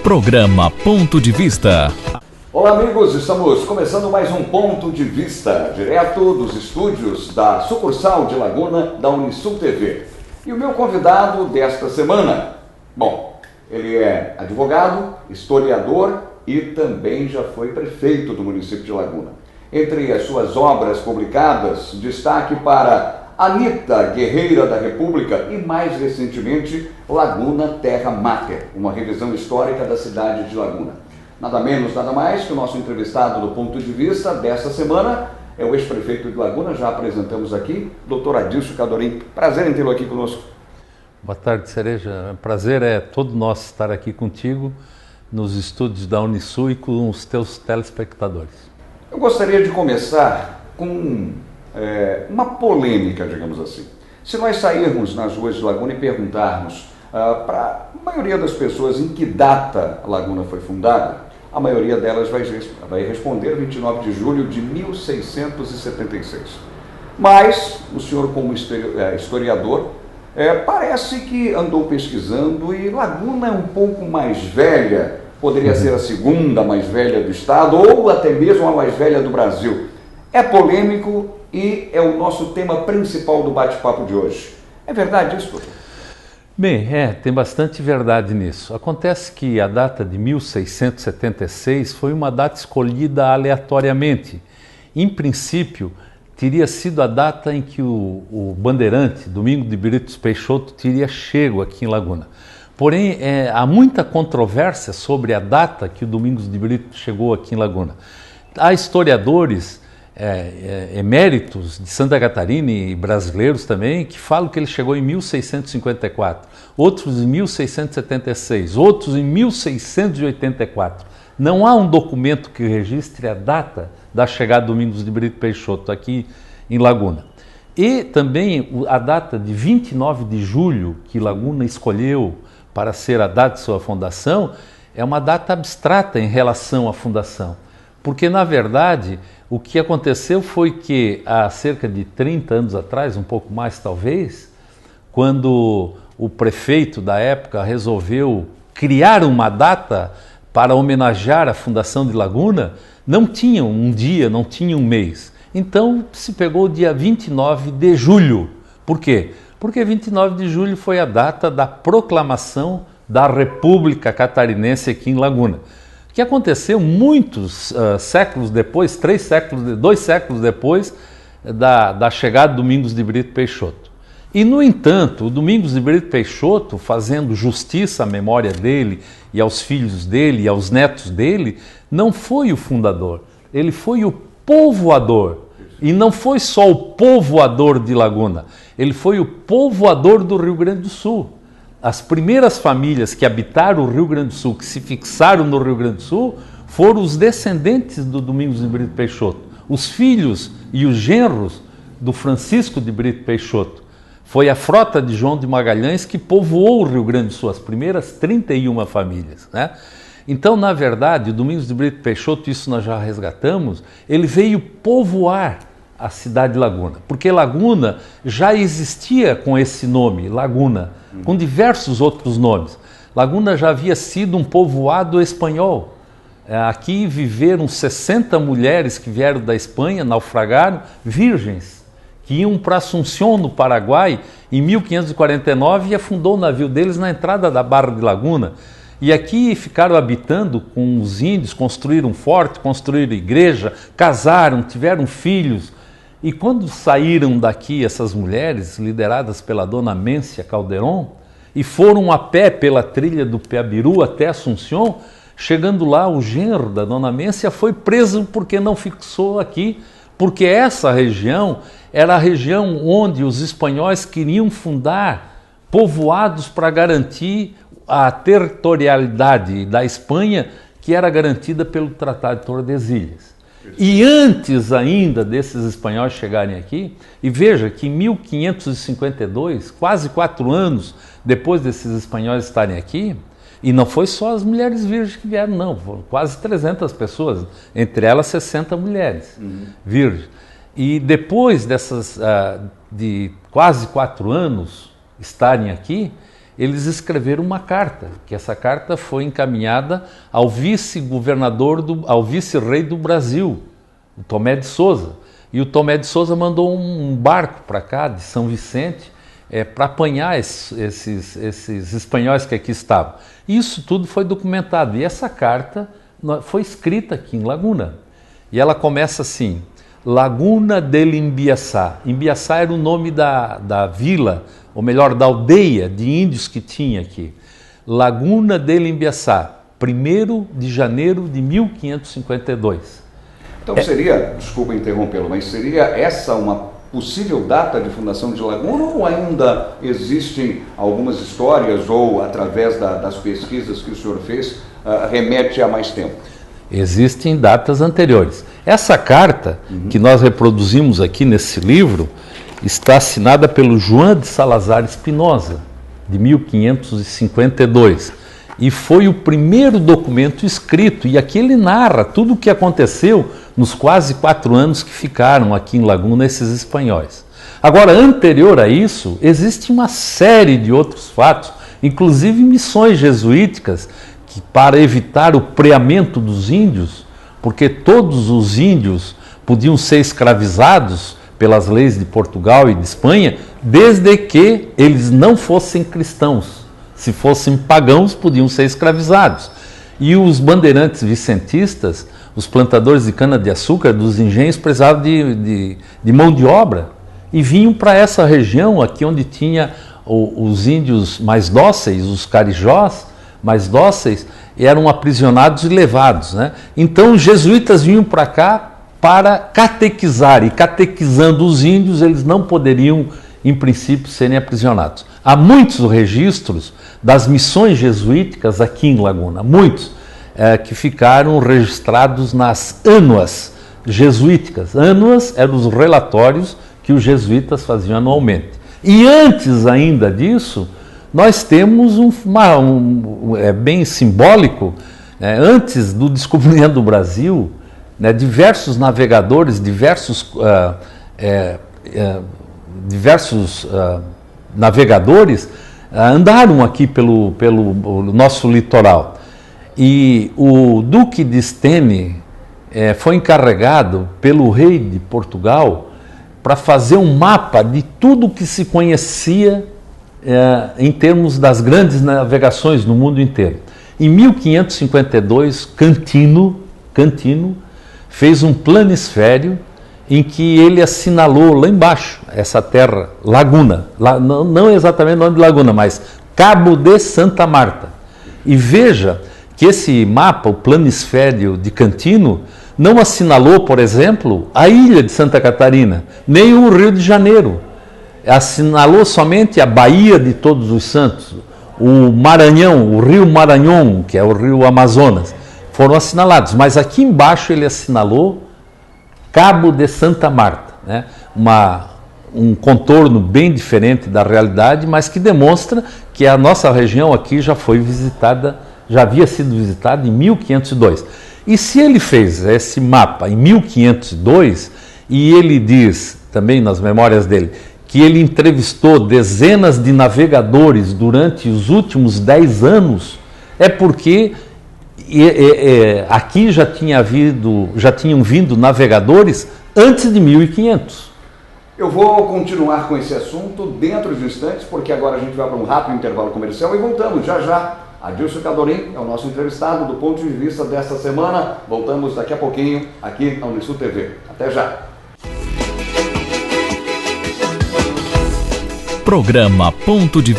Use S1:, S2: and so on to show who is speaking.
S1: Programa Ponto de Vista.
S2: Olá amigos, estamos começando mais um Ponto de Vista, direto dos estúdios da sucursal de Laguna da Unisul TV. E o meu convidado desta semana, bom, ele é advogado, historiador e também já foi prefeito do município de Laguna. Entre as suas obras publicadas, destaque para Anita, Guerreira da República e, mais recentemente, Laguna Terra Mater, uma revisão histórica da cidade de Laguna. Nada menos, nada mais que o nosso entrevistado do Ponto de Vista desta semana é o ex-prefeito de Laguna, já apresentamos aqui, Dr. Adilson Cadorim. Prazer em tê-lo aqui conosco.
S3: Boa tarde, Cereja. Prazer é todo nosso estar aqui contigo nos estúdios da Unisul e com os teus telespectadores.
S2: Eu gostaria de começar com uma polêmica, digamos assim. Se nós sairmos nas ruas de Laguna e perguntarmos para a maioria das pessoas em que data a Laguna foi fundada, a maioria delas vai responder 29 de julho de 1676. Mas o senhor, como historiador, parece que andou pesquisando e Laguna é um pouco mais velha, poderia ser a segunda mais velha do estado ou até mesmo a mais velha do Brasil. É polêmico e é o nosso tema principal do bate-papo de hoje. É verdade isso, doutor?
S3: Bem, tem bastante verdade nisso. Acontece que a data de 1676 foi uma data escolhida aleatoriamente. Em princípio, teria sido a data em que o bandeirante, Domingos de Brito Peixoto, teria chego aqui em Laguna. Porém, há muita controvérsia sobre a data que o Domingos de Brito chegou aqui em Laguna. Há historiadores eméritos de Santa Catarina e brasileiros também que falam que ele chegou em 1654, outros em 1676, outros em 1684. Não há um documento que registre a data da chegada de Domingos de Brito Peixoto aqui em Laguna. E também a data de 29 de julho, que Laguna escolheu para ser a data de sua fundação, é uma data abstrata em relação à fundação. Porque, na verdade, o que aconteceu foi que há cerca de 30 anos atrás, um pouco mais talvez, quando o prefeito da época resolveu criar uma data para homenagear a fundação de Laguna, não tinha um dia, não tinha um mês. Então se pegou o dia 29 de julho. Por quê? Porque 29 de julho foi a data da proclamação da República Catarinense aqui em Laguna. O que aconteceu muitos séculos depois, 2 séculos depois da chegada de Domingos de Brito Peixoto. E, no entanto, o Domingos de Brito Peixoto, fazendo justiça à memória dele e aos filhos dele e aos netos dele, não foi o fundador, ele foi o povoador. E não foi só o povoador de Laguna, ele foi o povoador do Rio Grande do Sul. As primeiras famílias que habitaram o Rio Grande do Sul, que se fixaram no Rio Grande do Sul, foram os descendentes do Domingos de Brito Peixoto, os filhos e os genros do Francisco de Brito Peixoto. Foi a frota de João de Magalhães que povoou o Rio Grande do Sul, as primeiras 31 famílias, né? Então, na verdade, o Domingos de Brito Peixoto, isso nós já resgatamos, ele veio povoar a cidade de Laguna, porque Laguna já existia com esse nome, Laguna, com diversos outros nomes. Laguna já havia sido um povoado espanhol. Aqui viveram 60 mulheres que vieram da Espanha, naufragaram, virgens, que iam para Assunção, no Paraguai, em 1549 e afundou o navio deles na entrada da Barra de Laguna. E aqui ficaram habitando com os índios, construíram um forte, construíram igreja, casaram, tiveram filhos. E quando saíram daqui essas mulheres, lideradas pela dona Mência Calderon, e foram a pé pela trilha do Piabiru até Assunção, chegando lá o genro da dona Mência foi preso porque não fixou aqui, porque essa região era a região onde os espanhóis queriam fundar povoados para garantir a territorialidade da Espanha, que era garantida pelo Tratado de Tordesilhas. E antes ainda desses espanhóis chegarem aqui, e veja que em 1552, quase 4 anos depois desses espanhóis estarem aqui, e não foi só as mulheres virgens que vieram, não, foram quase 300 pessoas, entre elas 60 mulheres virgens. E depois de quase 4 anos estarem aqui, eles escreveram uma carta, que essa carta foi encaminhada ao vice-governador, ao vice-rei do Brasil, o Tomé de Souza. E o Tomé de Souza mandou um barco para cá, de São Vicente, para apanhar esses espanhóis que aqui estavam. Isso tudo foi documentado. E essa carta foi escrita aqui em Laguna. E ela começa assim: Laguna del Imbiaçá. Imbiaçá era o nome da vila, ou melhor, da aldeia de índios que tinha aqui. Laguna del Imbiaçá, 1º de janeiro de 1552.
S2: Então seria, desculpa interrompê-lo, mas seria essa uma possível data de fundação de Laguna, ou ainda existem algumas histórias, ou através das pesquisas que o senhor fez, remete a mais tempo?
S3: Existem datas anteriores. Essa carta que nós reproduzimos aqui nesse livro está assinada pelo João de Salazar Espinosa, de 1552. E foi o primeiro documento escrito, e aqui ele narra tudo o que aconteceu nos quase 4 anos que ficaram aqui em Laguna esses espanhóis. Agora, anterior a isso, existe uma série de outros fatos, inclusive missões jesuíticas, que para evitar o preamento dos índios, porque todos os índios podiam ser escravizados pelas leis de Portugal e de Espanha, desde que eles não fossem cristãos. Se fossem pagãos, podiam ser escravizados. E os bandeirantes vicentistas, os plantadores de cana-de-açúcar dos engenhos, precisavam de mão de obra e vinham para essa região aqui onde tinha os índios mais dóceis, os carijós mais dóceis, eram aprisionados e levados, né? Então os jesuítas vinham para cá para catequizar, e catequizando os índios eles não poderiam, em princípio, serem aprisionados. Há muitos registros das missões jesuíticas aqui em Laguna, muitos, que ficaram registrados nas ânuas jesuíticas. Ânuas eram os relatórios que os jesuítas faziam anualmente. E antes ainda disso, nós temos é bem simbólico, antes do descobrimento do Brasil, diversos navegadores, diversos navegadores andaram aqui pelo nosso litoral. E o Duque de Estene foi encarregado pelo rei de Portugal para fazer um mapa de tudo que se conhecia em termos das grandes navegações no mundo inteiro. Em 1552, Cantino fez um planisfério em que ele assinalou lá embaixo, essa terra, Laguna, não exatamente o nome de Laguna, mas Cabo de Santa Marta. E veja que esse mapa, o planisfério de Cantino, não assinalou, por exemplo, a ilha de Santa Catarina, nem o Rio de Janeiro. Assinalou somente a Baía de Todos os Santos, o Maranhão, o Rio Maranhão, que é o Rio Amazonas, foram assinalados. Mas aqui embaixo ele assinalou Cabo de Santa Marta, né? Um contorno bem diferente da realidade, mas que demonstra que a nossa região aqui já foi visitada, já havia sido visitada em 1502. E se ele fez esse mapa em 1502, e ele diz também nas memórias dele, que ele entrevistou dezenas de navegadores durante os últimos 10 anos, é porque aqui já tinham vindo navegadores antes de 1500.
S2: Eu vou continuar com esse assunto dentro de instantes, porque agora a gente vai para um rápido intervalo comercial e voltamos já já. Adilson Cadorim é o nosso entrevistado do ponto de vista desta semana. Voltamos daqui a pouquinho aqui na Unisul TV. Até já.
S1: Programa Ponto de Vista.